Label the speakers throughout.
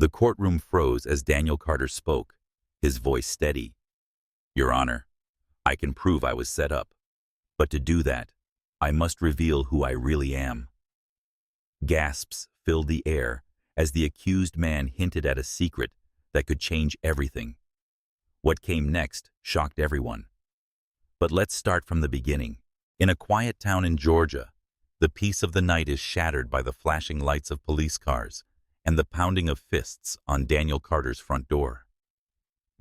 Speaker 1: The courtroom froze as Daniel Carter spoke, his voice steady. "Your Honor, I can prove I was set up. But to do that, I must reveal who I really am." Gasps filled the air as the accused man hinted at a secret that could change everything. What came next shocked everyone. But let's start from the beginning. In a quiet town in Georgia, the peace of the night is shattered by the flashing lights of police cars and the pounding of fists on Daniel Carter's front door.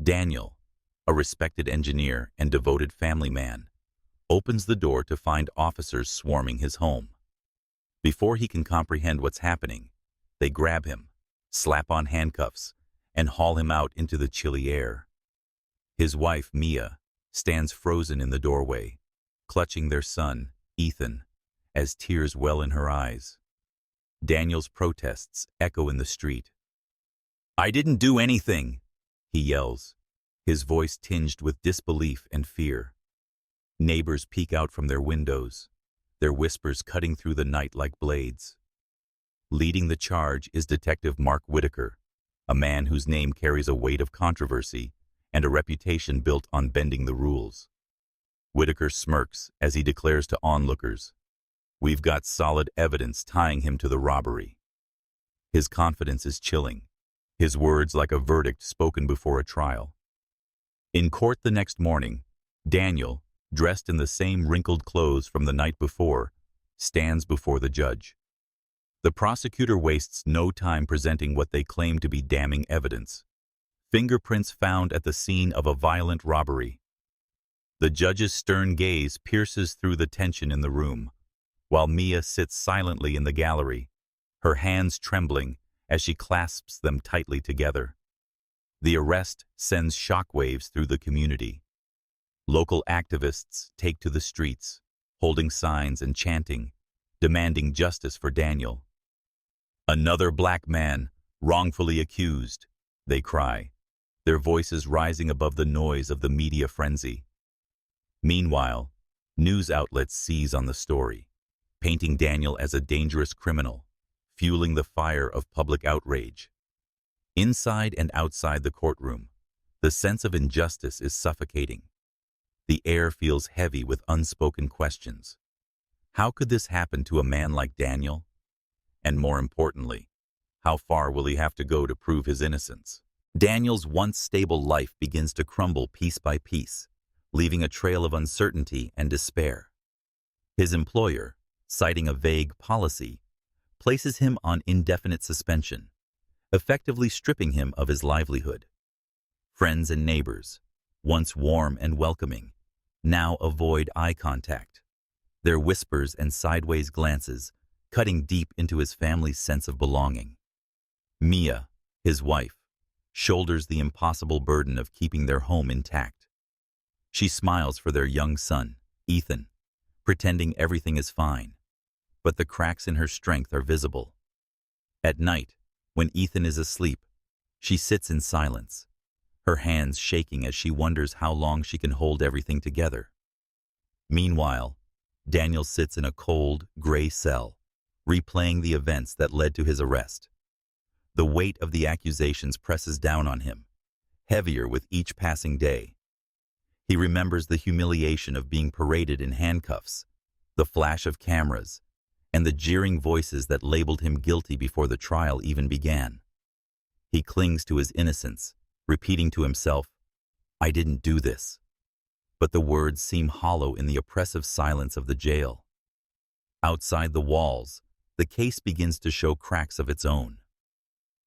Speaker 1: Daniel, a respected engineer and devoted family man, opens the door to find officers swarming his home. Before he can comprehend what's happening, they grab him, slap on handcuffs, and haul him out into the chilly air. His wife, Mia, stands frozen in the doorway, clutching their son, Ethan, as tears well in her eyes. Daniel's protests echo in the street. "I didn't do anything," he yells, his voice tinged with disbelief and fear. Neighbors peek out from their windows, their whispers cutting through the night like blades. Leading the charge is Detective Mark Whitaker, a man whose name carries a weight of controversy and a reputation built on bending the rules. Whitaker smirks as he declares to onlookers, "We've got solid evidence tying him to the robbery." His confidence is chilling, his words like a verdict spoken before a trial. In court the next morning, Daniel, dressed in the same wrinkled clothes from the night before, stands before the judge. The prosecutor wastes no time presenting what they claim to be damning evidence: fingerprints found at the scene of a violent robbery. The judge's stern gaze pierces through the tension in the room, while Mia sits silently in the gallery, her hands trembling as she clasps them tightly together. The arrest sends shockwaves through the community. Local activists take to the streets, holding signs and chanting, demanding justice for Daniel. "Another black man, wrongfully accused," they cry, their voices rising above the noise of the media frenzy. Meanwhile, news outlets seize on the story, painting Daniel as a dangerous criminal, fueling the fire of public outrage. Inside and outside the courtroom, the sense of injustice is suffocating. The air feels heavy with unspoken questions. How could this happen to a man like Daniel? And more importantly, how far will he have to go to prove his innocence? Daniel's once stable life begins to crumble piece by piece, leaving a trail of uncertainty and despair. His employer, citing a vague policy, places him on indefinite suspension, effectively stripping him of his livelihood. Friends and neighbors, once warm and welcoming, now avoid eye contact, their whispers and sideways glances cutting deep into his family's sense of belonging. Mia, his wife, shoulders the impossible burden of keeping their home intact. She smiles for their young son, Ethan, pretending everything is fine, but the cracks in her strength are visible. At night, when Ethan is asleep, she sits in silence, her hands shaking as she wonders how long she can hold everything together. Meanwhile, Daniel sits in a cold, gray cell, replaying the events that led to his arrest. The weight of the accusations presses down on him, heavier with each passing day. He remembers the humiliation of being paraded in handcuffs, the flash of cameras, and the jeering voices that labeled him guilty before the trial even began. He clings to his innocence, repeating to himself, "I didn't do this." But the words seem hollow in the oppressive silence of the jail. Outside the walls, the case begins to show cracks of its own.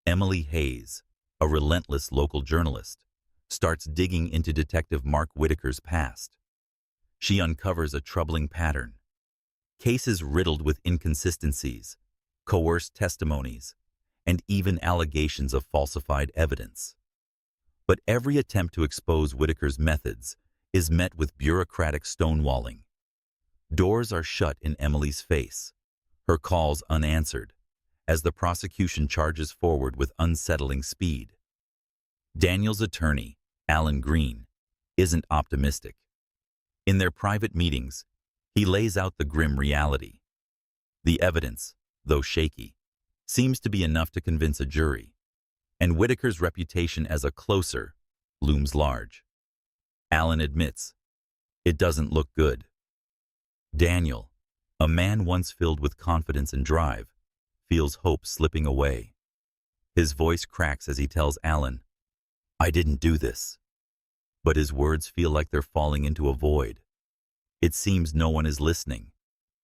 Speaker 1: Emily Hayes, a relentless local journalist, starts digging into Detective Mark Whitaker's past. She uncovers a troubling pattern: cases riddled with inconsistencies, coerced testimonies, and even allegations of falsified evidence. But every attempt to expose Whitaker's methods is met with bureaucratic stonewalling. Doors are shut in Emily's face, her calls unanswered, as the prosecution charges forward with unsettling speed. Daniel's attorney, Alan Green, isn't optimistic. In their private meetings, he lays out the grim reality. The evidence, though shaky, seems to be enough to convince a jury. and Whitaker's reputation as a closer looms large. Allen admits, it doesn't look good. Daniel, a man once filled with confidence and drive, feels hope slipping away. His voice cracks as he tells Allen, I didn't do this. But his words feel like they're falling into a void. It seems no one is listening,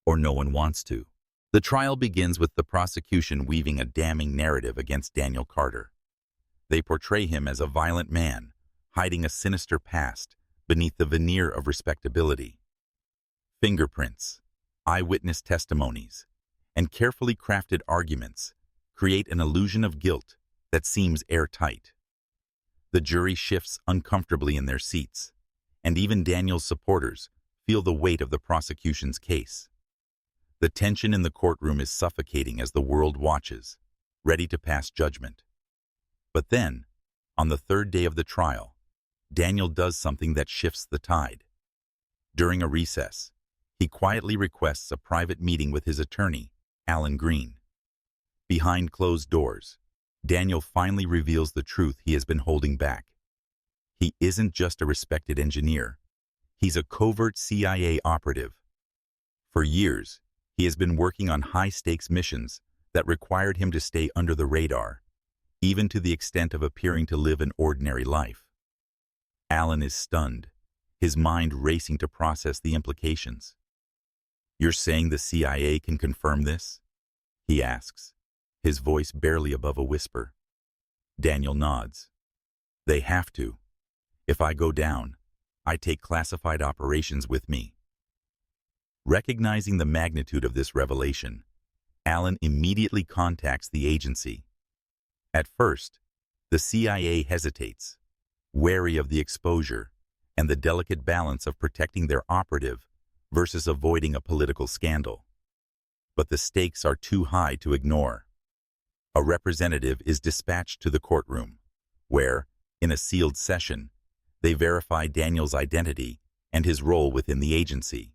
Speaker 1: or no one wants to. The trial begins with the prosecution weaving a damning narrative against Daniel Carter. They portray him as a violent man, hiding a sinister past beneath the veneer of respectability. Fingerprints, eyewitness testimonies, and carefully crafted arguments create an illusion of guilt that seems airtight. The jury shifts uncomfortably in their seats, and even Daniel's supporters feel the weight of the prosecution's case. The tension in the courtroom is suffocating as the world watches, ready to pass judgment. But then, on the third day of the trial, Daniel does something that shifts the tide. During a recess, he quietly requests a private meeting with his attorney, Allen Green. Behind closed doors, Daniel finally reveals the truth he has been holding back. He isn't just a respected engineer. He's a covert CIA operative. For years, he has been working on high-stakes missions that required him to stay under the radar, even to the extent of appearing to live an ordinary life. Allen is stunned, his mind racing to process the implications. You're saying the CIA can confirm this? He asks, his voice barely above a whisper. Daniel nods. They have to. If I go down, I take classified operations with me. Recognizing the magnitude of this revelation, Allen immediately contacts the agency. At first, the CIA hesitates, wary of the exposure and the delicate balance of protecting their operative versus avoiding a political scandal. But the stakes are too high to ignore. A representative is dispatched to the courtroom, where, in a sealed session, they verify Daniel's identity and his role within the agency.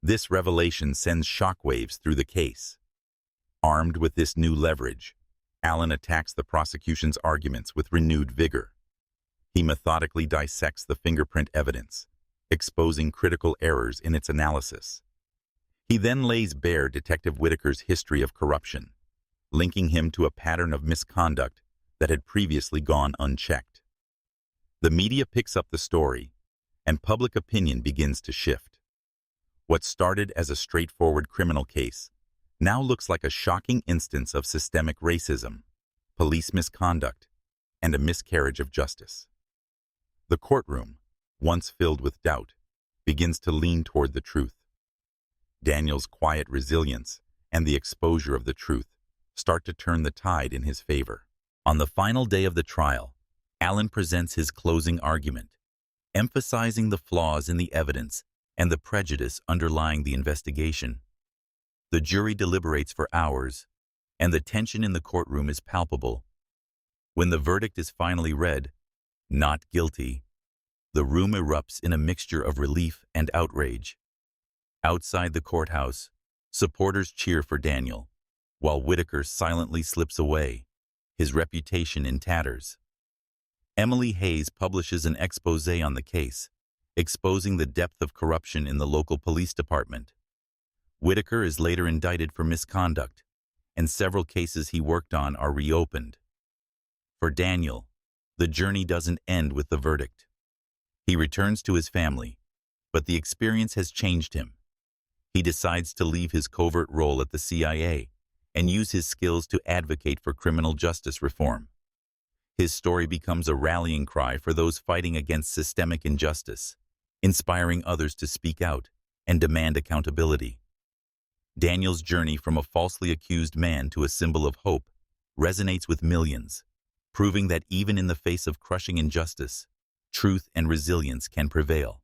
Speaker 1: This revelation sends shockwaves through the case. Armed with this new leverage, Allen attacks the prosecution's arguments with renewed vigor. He methodically dissects the fingerprint evidence, exposing critical errors in its analysis. He then lays bare Detective Whitaker's history of corruption, linking him to a pattern of misconduct that had previously gone unchecked. The media picks up the story, and public opinion begins to shift. What started as a straightforward criminal case now looks like a shocking instance of systemic racism, police misconduct, and a miscarriage of justice. The courtroom, once filled with doubt, begins to lean toward the truth. Daniel's quiet resilience and the exposure of the truth start to turn the tide in his favor. On the final day of the trial, Allen presents his closing argument, emphasizing the flaws in the evidence and the prejudice underlying the investigation. The jury deliberates for hours, and the tension in the courtroom is palpable. When the verdict is finally read, not guilty, the room erupts in a mixture of relief and outrage. Outside the courthouse, supporters cheer for Daniel, while Whitaker silently slips away, his reputation in tatters. Emily Hayes publishes an expose on the case, exposing the depth of corruption in the local police department. Whitaker is later indicted for misconduct, and several cases he worked on are reopened. For Daniel, the journey doesn't end with the verdict. He returns to his family, but the experience has changed him. He decides to leave his covert role at the CIA and use his skills to advocate for criminal justice reform. His story becomes a rallying cry for those fighting against systemic injustice, inspiring others to speak out and demand accountability. Daniel's journey from a falsely accused man to a symbol of hope resonates with millions, proving that even in the face of crushing injustice, truth and resilience can prevail.